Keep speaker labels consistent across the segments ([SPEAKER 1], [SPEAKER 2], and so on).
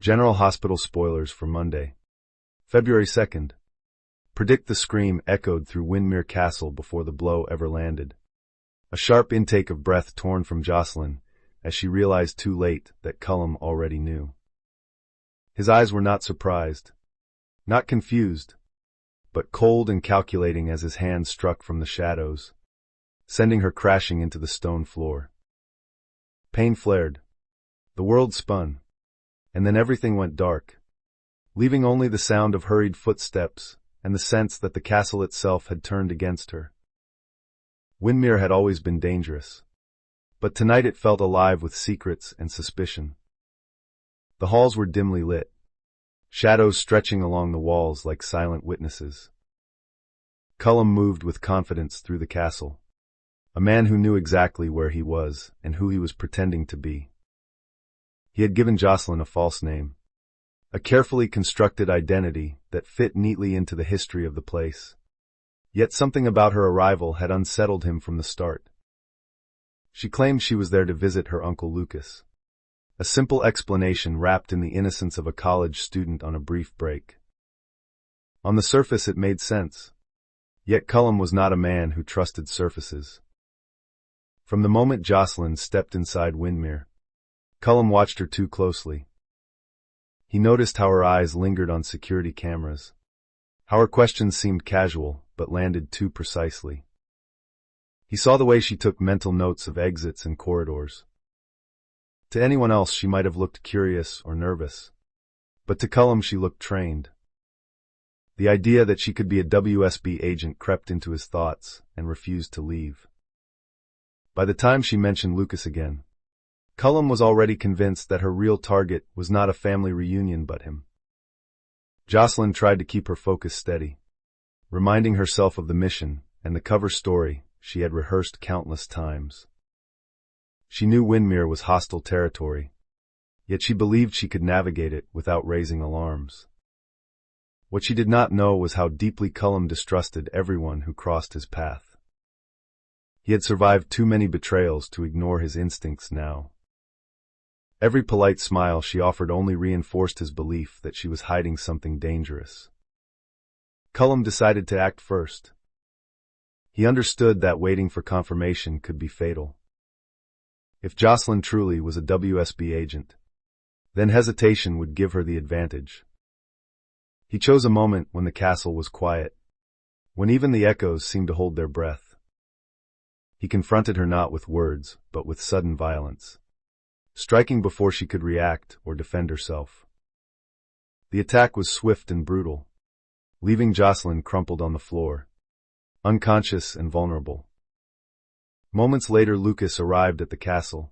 [SPEAKER 1] General Hospital spoilers for Monday, February 2nd. Predict the scream echoed through Wyndemere Castle before the blow ever landed. A sharp intake of breath torn from Josslyn, as she realized too late that Cullum already knew. His eyes were not surprised, not confused, but cold and calculating as his hand struck from the shadows, sending her crashing into the stone floor. Pain flared. The world spun, and then everything went dark, leaving only the sound of hurried footsteps and the sense that the castle itself had turned against her. Wyndemere had always been dangerous, but tonight it felt alive with secrets and suspicion. The halls were dimly lit, shadows stretching along the walls like silent witnesses. Cullum moved with confidence through the castle, a man who knew exactly where he was and who he was pretending to be. He had given Josslyn a false name, a carefully constructed identity that fit neatly into the history of the place. Yet something about her arrival had unsettled him from the start. She claimed she was there to visit her uncle Lucas, a simple explanation wrapped in the innocence of a college student on a brief break. On the surface it made sense, yet Cullum was not a man who trusted surfaces. From the moment Josslyn stepped inside Wyndemere, Cullum watched her too closely. He noticed how her eyes lingered on security cameras, how her questions seemed casual but landed too precisely. He saw the way she took mental notes of exits and corridors. To anyone else she might have looked curious or nervous, but to Cullum she looked trained. The idea that she could be a WSB agent crept into his thoughts and refused to leave. By the time she mentioned Lucas again, Cullum was already convinced that her real target was not a family reunion but him. Josslyn tried to keep her focus steady, reminding herself of the mission and the cover story she had rehearsed countless times. She knew Wyndemere was hostile territory, yet she believed she could navigate it without raising alarms. What she did not know was how deeply Cullum distrusted everyone who crossed his path. He had survived too many betrayals to ignore his instincts now. Every polite smile she offered only reinforced his belief that she was hiding something dangerous. Cullum decided to act first. He understood that waiting for confirmation could be fatal. If Josslyn truly was a WSB agent, then hesitation would give her the advantage. He chose a moment when the castle was quiet, when even the echoes seemed to hold their breath. He confronted her not with words, but with sudden violence, striking before she could react or defend herself. The attack was swift and brutal, leaving Josslyn crumpled on the floor, unconscious and vulnerable. Moments later Lucas arrived at the castle,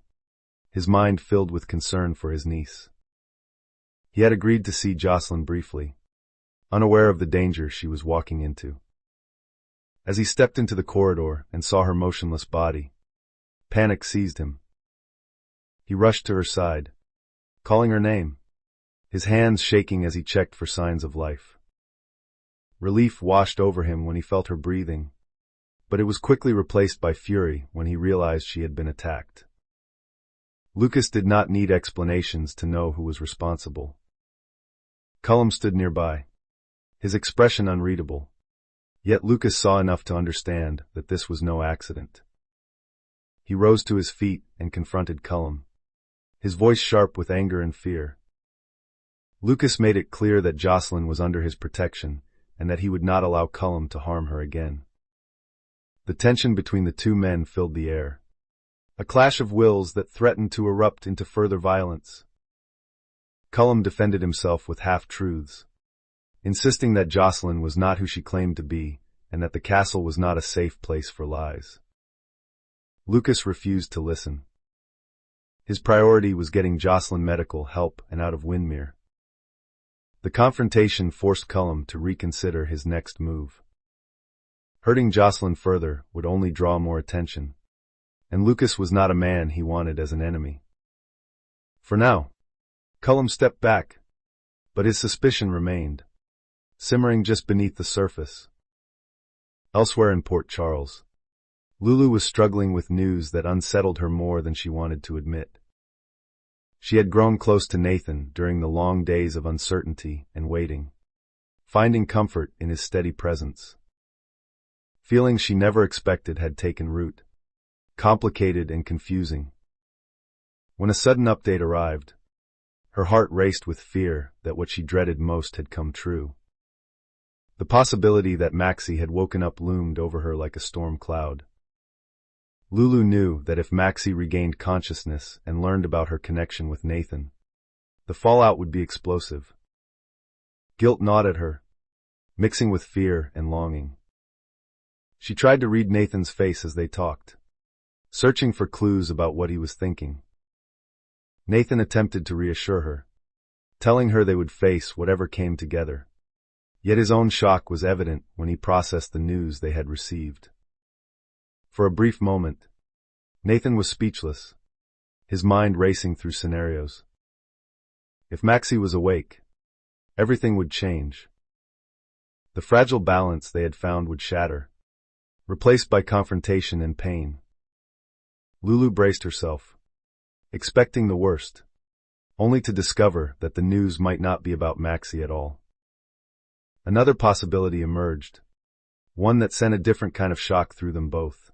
[SPEAKER 1] his mind filled with concern for his niece. He had agreed to see Josslyn briefly, unaware of the danger she was walking into. As he stepped into the corridor and saw her motionless body, panic seized him. He rushed to her side, calling her name, his hands shaking as he checked for signs of life. Relief washed over him when he felt her breathing, but it was quickly replaced by fury when he realized she had been attacked. Lucas did not need explanations to know who was responsible. Cullum stood nearby, his expression unreadable, yet Lucas saw enough to understand that this was no accident. He rose to his feet and confronted Cullum, his voice sharp with anger and fear. Lucas made it clear that Josslyn was under his protection and that he would not allow Cullum to harm her again. The tension between the two men filled the air, a clash of wills that threatened to erupt into further violence. Cullum defended himself with half-truths, insisting that Josslyn was not who she claimed to be and that the castle was not a safe place for lies. Lucas refused to listen. His priority was getting Josslyn medical help and out of Wyndemere. The confrontation forced Cullum to reconsider his next move. Hurting Josslyn further would only draw more attention, and Lucas was not a man he wanted as an enemy. For now, Cullum stepped back, but his suspicion remained, simmering just beneath the surface. Elsewhere in Port Charles, Lulu was struggling with news that unsettled her more than she wanted to admit. She had grown close to Nathan during the long days of uncertainty and waiting, finding comfort in his steady presence. Feelings she never expected had taken root, complicated and confusing. When a sudden update arrived, her heart raced with fear that what she dreaded most had come true. The possibility that Maxie had woken up loomed over her like a storm cloud. Lulu knew that if Maxie regained consciousness and learned about her connection with Nathan, the fallout would be explosive. Guilt gnawed at her, mixing with fear and longing. She tried to read Nathan's face as they talked, searching for clues about what he was thinking. Nathan attempted to reassure her, telling her they would face whatever came together. Yet his own shock was evident when he processed the news they had received. For a brief moment, Nathan was speechless, his mind racing through scenarios. If Maxie was awake, everything would change. The fragile balance they had found would shatter, replaced by confrontation and pain. Lulu braced herself, expecting the worst, only to discover that the news might not be about Maxie at all. Another possibility emerged, one that sent a different kind of shock through them both.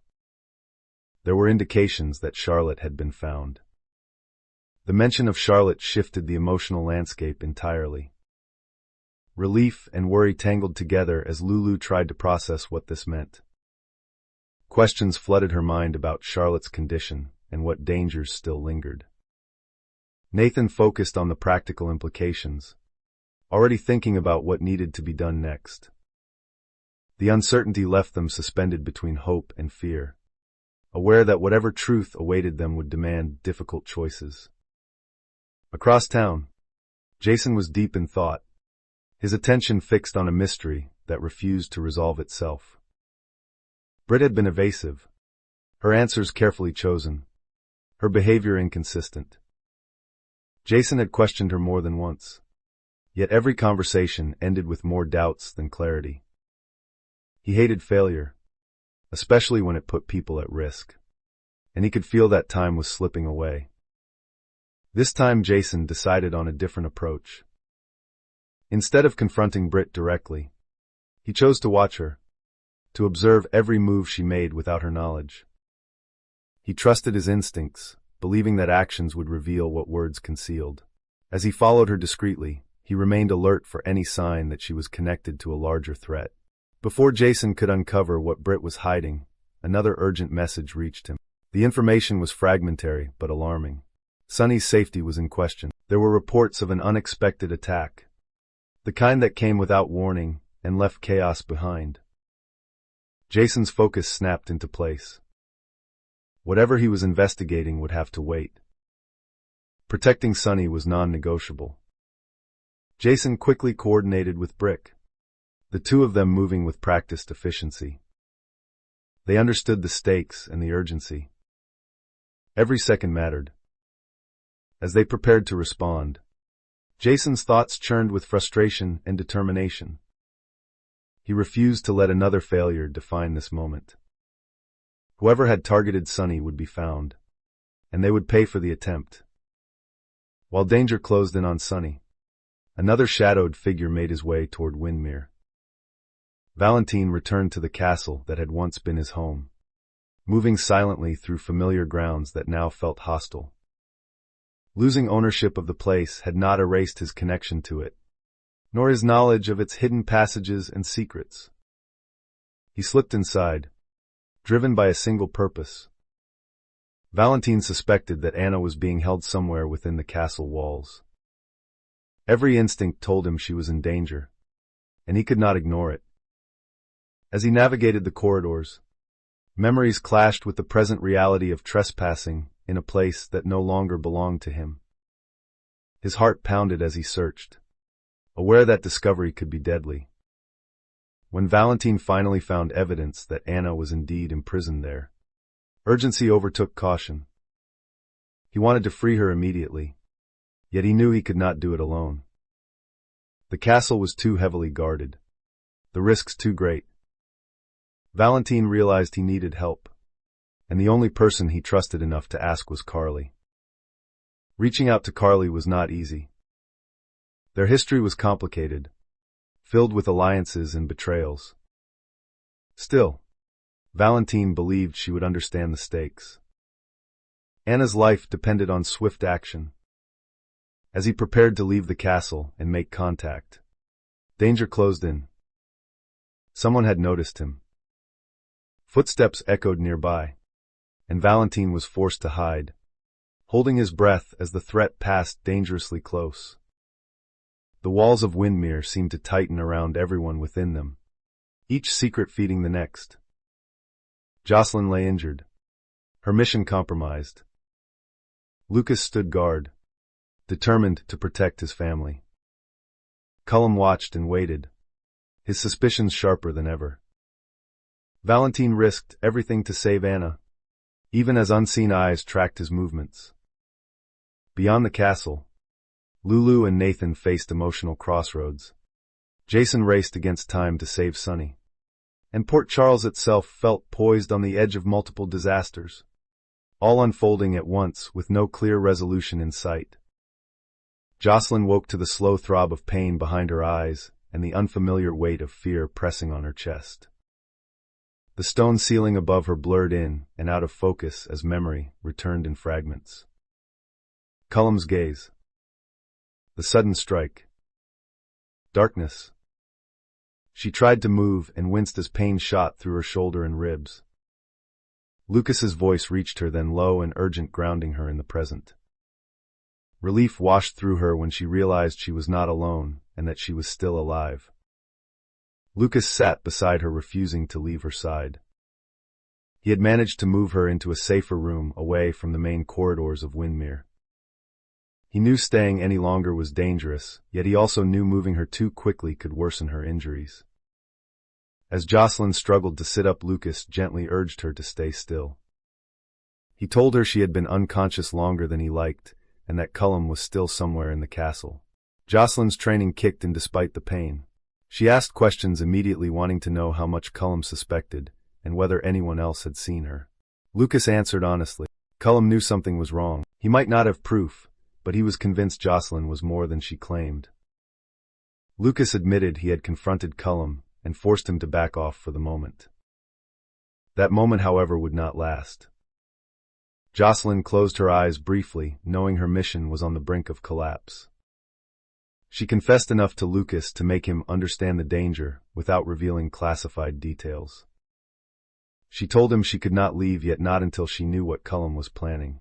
[SPEAKER 1] There were indications that Charlotte had been found. The mention of Charlotte shifted the emotional landscape entirely. Relief and worry tangled together as Lulu tried to process what this meant. Questions flooded her mind about Charlotte's condition and what dangers still lingered. Nathan focused on the practical implications, already thinking about what needed to be done next. The uncertainty left them suspended between hope and fear, aware that whatever truth awaited them would demand difficult choices. Across town, Jason was deep in thought, his attention fixed on a mystery that refused to resolve itself. Britt had been evasive, her answers carefully chosen, her behavior inconsistent. Jason had questioned her more than once, yet every conversation ended with more doubts than clarity. He hated failure, especially when it put people at risk, and he could feel that time was slipping away. This time Jason decided on a different approach. Instead of confronting Britt directly, he chose to watch her, to observe every move she made without her knowledge. He trusted his instincts, believing that actions would reveal what words concealed. As he followed her discreetly, he remained alert for any sign that she was connected to a larger threat. Before Jason could uncover what Britt was hiding, another urgent message reached him. The information was fragmentary but alarming. Sunny's safety was in question. There were reports of an unexpected attack, the kind that came without warning and left chaos behind. Jason's focus snapped into place. Whatever he was investigating would have to wait. Protecting Sunny was non-negotiable. Jason quickly coordinated with Brick, the two of them moving with practiced efficiency. They understood the stakes and the urgency. Every second mattered. As they prepared to respond, Jason's thoughts churned with frustration and determination. He refused to let another failure define this moment. Whoever had targeted Sunny would be found, and they would pay for the attempt. While danger closed in on Sunny, another shadowed figure made his way toward Wyndemere. Valentine returned to the castle that had once been his home, moving silently through familiar grounds that now felt hostile. Losing ownership of the place had not erased his connection to it, nor his knowledge of its hidden passages and secrets. He slipped inside, driven by a single purpose. Valentine suspected that Anna was being held somewhere within the castle walls. Every instinct told him she was in danger, and he could not ignore it. As he navigated the corridors, memories clashed with the present reality of trespassing in a place that no longer belonged to him. His heart pounded as he searched, aware that discovery could be deadly. When Valentine finally found evidence that Anna was indeed imprisoned there, urgency overtook caution. He wanted to free her immediately, yet he knew he could not do it alone. The castle was too heavily guarded, the risks too great. Valentine realized he needed help, and the only person he trusted enough to ask was Carly. Reaching out to Carly was not easy. Their history was complicated, filled with alliances and betrayals. Still, Valentine believed she would understand the stakes. Anna's life depended on swift action. As he prepared to leave the castle and make contact, danger closed in. Someone had noticed him. Footsteps echoed nearby, and Valentine was forced to hide, holding his breath as the threat passed dangerously close. The walls of Wyndemere seemed to tighten around everyone within them, each secret feeding the next. Josslyn lay injured, her mission compromised. Lucas stood guard, determined to protect his family. Cullum watched and waited, his suspicions sharper than ever. Valentine risked everything to save Anna, even as unseen eyes tracked his movements. Beyond the castle, Lulu and Nathan faced emotional crossroads. Jason raced against time to save Sunny, and Port Charles itself felt poised on the edge of multiple disasters, all unfolding at once with no clear resolution in sight. Josslyn woke to the slow throb of pain behind her eyes and the unfamiliar weight of fear pressing on her chest. The stone ceiling above her blurred in and out of focus as memory returned in fragments. Cullum's gaze. The sudden strike. Darkness. She tried to move and winced as pain shot through her shoulder and ribs. Lucas's voice reached her, then low and urgent, grounding her in the present. Relief washed through her when she realized she was not alone and that she was still alive. Lucas sat beside her, refusing to leave her side. He had managed to move her into a safer room away from the main corridors of Wyndemere. He knew staying any longer was dangerous, yet he also knew moving her too quickly could worsen her injuries. As Josslyn struggled to sit up, Lucas gently urged her to stay still. He told her she had been unconscious longer than he liked, and that Cullum was still somewhere in the castle. Josslyn's training kicked in despite the pain. She asked questions immediately, wanting to know how much Cullum suspected, and whether anyone else had seen her. Lucas answered honestly. Cullum knew something was wrong. He might not have proof, but he was convinced Josslyn was more than she claimed. Lucas admitted he had confronted Cullum and forced him to back off for the moment. That moment, however, would not last. Josslyn closed her eyes briefly, knowing her mission was on the brink of collapse. She confessed enough to Lucas to make him understand the danger without revealing classified details. She told him she could not leave, yet not until she knew what Cullum was planning.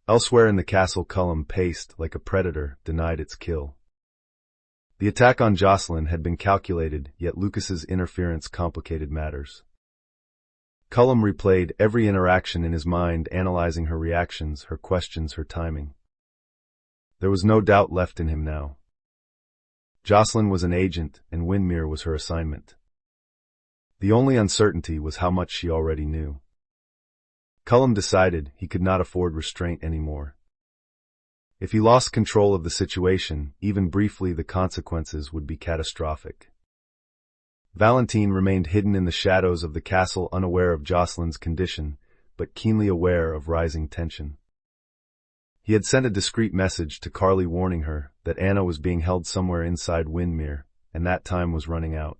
[SPEAKER 1] Elsewhere in the castle, Cullum paced like a predator, denied its kill. The attack on Josslyn had been calculated, yet Lucas's interference complicated matters. Cullum replayed every interaction in his mind, analyzing her reactions, her questions, her timing. There was no doubt left in him now. Josslyn was an agent, and Wyndemere was her assignment. The only uncertainty was how much she already knew. Cullum decided he could not afford restraint anymore. If he lost control of the situation, even briefly, the consequences would be catastrophic. Valentine remained hidden in the shadows of the castle, unaware of Josslyn's condition, but keenly aware of rising tension. He had sent a discreet message to Carly warning her that Anna was being held somewhere inside Wyndemere, and that time was running out.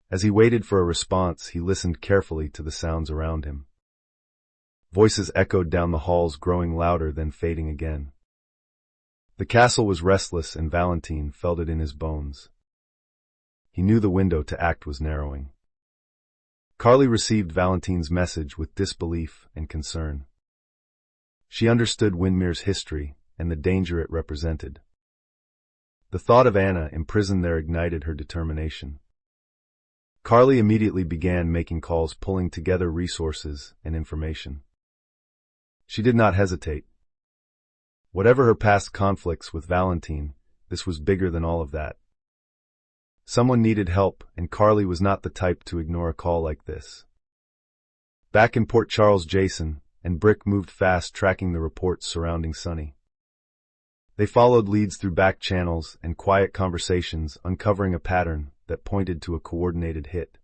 [SPEAKER 1] As he waited for a response, he listened carefully to the sounds around him. Voices echoed down the halls, growing louder then fading again. The castle was restless, and Valentine felt it in his bones. He knew the window to act was narrowing. Carly received Valentine's message with disbelief and concern. She understood Wyndemere's history and the danger it represented. The thought of Anna imprisoned there ignited her determination. Carly immediately began making calls, pulling together resources and information. She did not hesitate. Whatever her past conflicts with Valentine, this was bigger than all of that. Someone needed help, and Carly was not the type to ignore a call like this. Back in Port Charles, Jason and Brick moved fast, tracking the reports surrounding Sunny. They followed leads through back channels and quiet conversations, uncovering a pattern that pointed to a coordinated hit.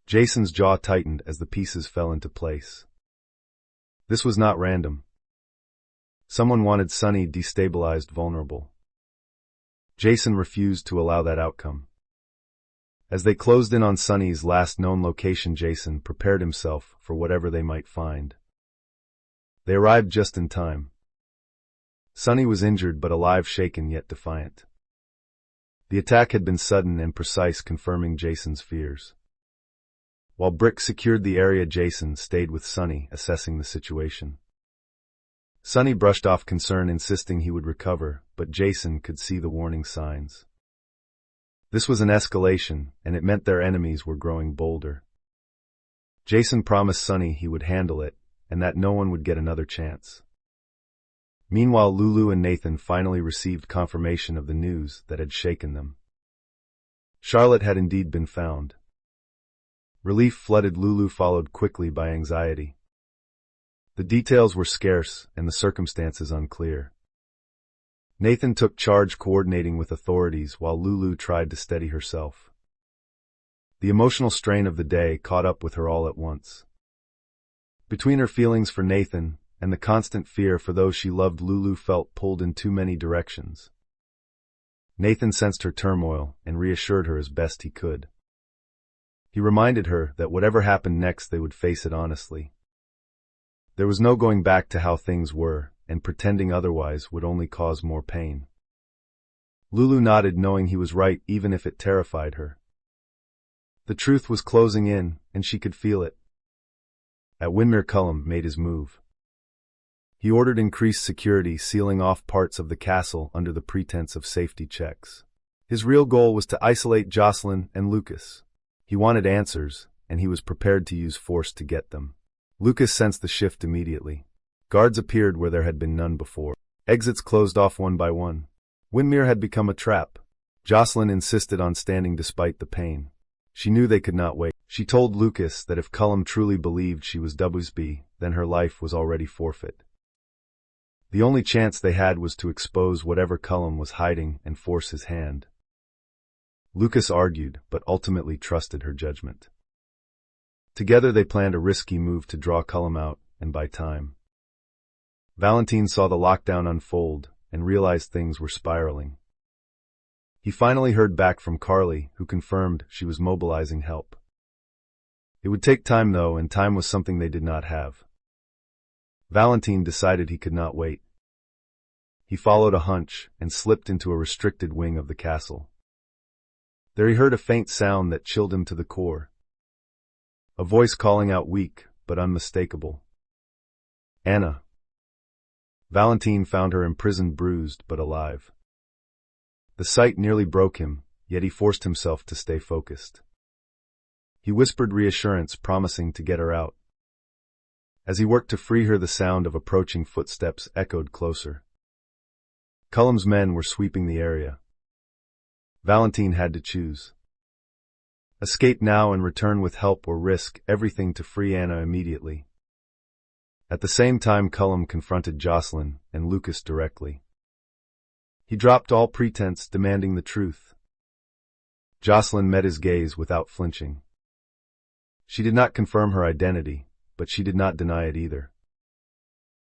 [SPEAKER 1] Jason's jaw tightened as the pieces fell into place. This was not random. Someone wanted Sunny destabilized, vulnerable. Jason refused to allow that outcome. As they closed in on Sunny's last known location, Jason prepared himself for whatever they might find. They arrived just in time. Sunny was injured but alive, shaken yet defiant. The attack had been sudden and precise, confirming Jason's fears. While Brick secured the area, Jason stayed with Sunny, assessing the situation. Sunny brushed off concern, insisting he would recover, but Jason could see the warning signs. This was an escalation, and it meant their enemies were growing bolder. Jason promised Sunny he would handle it, and that no one would get another chance. Meanwhile, Lulu and Nathan finally received confirmation of the news that had shaken them. Charlotte had indeed been found. Relief flooded Lulu, followed quickly by anxiety. The details were scarce and the circumstances unclear. Nathan took charge, coordinating with authorities, while Lulu tried to steady herself. The emotional strain of the day caught up with her all at once. Between her feelings for Nathan and the constant fear for those she loved, Lulu felt pulled in too many directions. Nathan sensed her turmoil and reassured her as best he could. He reminded her that whatever happened next, they would face it honestly. There was no going back to how things were, and pretending otherwise would only cause more pain. Lulu nodded, knowing he was right, even if it terrified her. The truth was closing in, and she could feel it. At Wyndemere, Cullum made his move. He ordered increased security, sealing off parts of the castle under the pretense of safety checks. His real goal was to isolate Josslyn and Lucas. He wanted answers, and he was prepared to use force to get them. Lucas sensed the shift immediately. Guards appeared where there had been none before. Exits closed off one by one. Wyndemere had become a trap. Josslyn insisted on standing despite the pain. She knew they could not wait. She told Lucas that if Cullum truly believed she was WSB, then her life was already forfeit. The only chance they had was to expose whatever Cullum was hiding and force his hand. Lucas argued, but ultimately trusted her judgment. Together they planned a risky move to draw Cullum out and buy time. Valentine saw the lockdown unfold and realized things were spiraling. He finally heard back from Carly, who confirmed she was mobilizing help. It would take time though, and time was something they did not have. Valentine decided he could not wait. He followed a hunch and slipped into a restricted wing of the castle. There he heard a faint sound that chilled him to the core. A voice calling out, weak but unmistakable. Anna. Valentine found her imprisoned, bruised but alive. The sight nearly broke him, yet he forced himself to stay focused. He whispered reassurance, promising to get her out. As he worked to free her, the sound of approaching footsteps echoed closer. Cullum's men were sweeping the area. Valentine had to choose. Escape now and return with help, or risk everything to free Anna immediately. At the same time, Cullum confronted Josslyn and Lucas directly. He dropped all pretense, demanding the truth. Josslyn met his gaze without flinching. She did not confirm her identity, but she did not deny it either.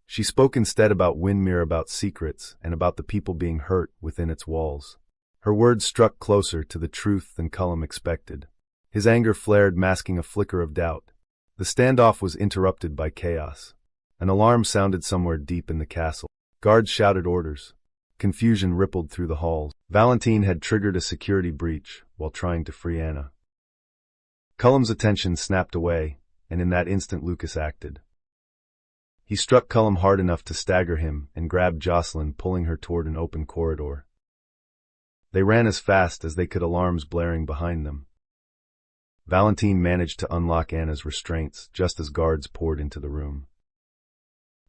[SPEAKER 1] She spoke instead about Wyndemere, about secrets, and about the people being hurt within its walls. Her words struck closer to the truth than Cullum expected. His anger flared, masking a flicker of doubt. The standoff was interrupted by chaos. An alarm sounded somewhere deep in the castle. Guards shouted orders. Confusion rippled through the halls. Valentine had triggered a security breach while trying to free Anna. Cullum's attention snapped away, and in that instant Lucas acted. He struck Cullum hard enough to stagger him and grabbed Josslyn, pulling her toward an open corridor. They ran as fast as they could, alarms blaring behind them. Valentine managed to unlock Anna's restraints just as guards poured into the room.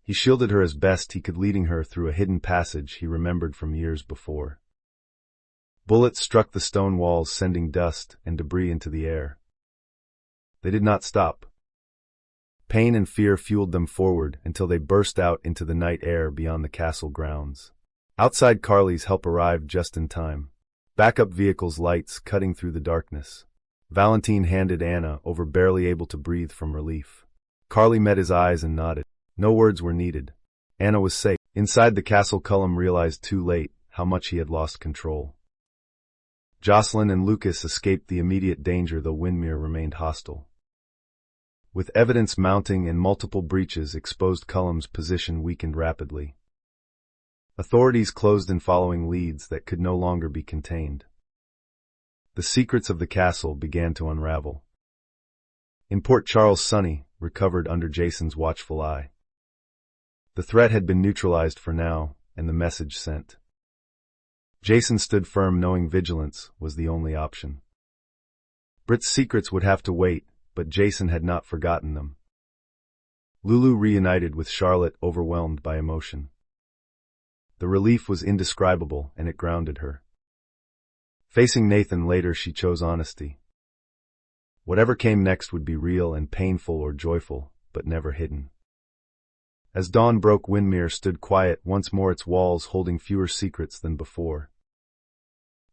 [SPEAKER 1] He shielded her as best he could, leading her through a hidden passage he remembered from years before. Bullets struck the stone walls, sending dust and debris into the air. They did not stop. Pain and fear fueled them forward until they burst out into the night air beyond the castle grounds. Outside, Carly's help arrived just in time. Backup vehicles' lights cutting through the darkness. Valentine handed Anna over, barely able to breathe from relief. Carly met his eyes and nodded. No words were needed. Anna was safe. Inside the castle, Cullum realized too late how much he had lost control. Josslyn and Lucas escaped the immediate danger, though Wyndemere remained hostile. With evidence mounting and multiple breaches exposed, Cullum's position weakened rapidly. Authorities closed in following leads that could no longer be contained. The secrets of the castle began to unravel. In Port Charles, Sonny recovered under Jason's watchful eye. The threat had been neutralized for now, and the message sent. Jason stood firm, knowing vigilance was the only option. Britt's secrets would have to wait, but Jason had not forgotten them. Lulu reunited with Charlotte, overwhelmed by emotion. The relief was indescribable, and it grounded her. Facing Nathan later, she chose honesty. Whatever came next would be real and painful or joyful, but never hidden. As dawn broke, Wyndemere stood quiet, once more, its walls holding fewer secrets than before.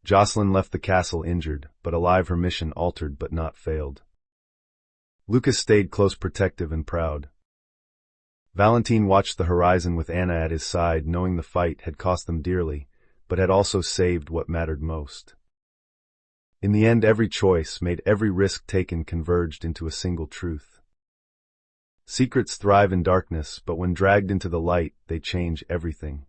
[SPEAKER 1] Josslyn left the castle injured, but alive, her mission altered but not failed. Lucas stayed close, protective and proud. Valentine watched the horizon with Anna at his side, knowing the fight had cost them dearly, but had also saved what mattered most. In the end, every choice made, every risk taken, converged into a single truth. Secrets thrive in darkness, but when dragged into the light, they change everything.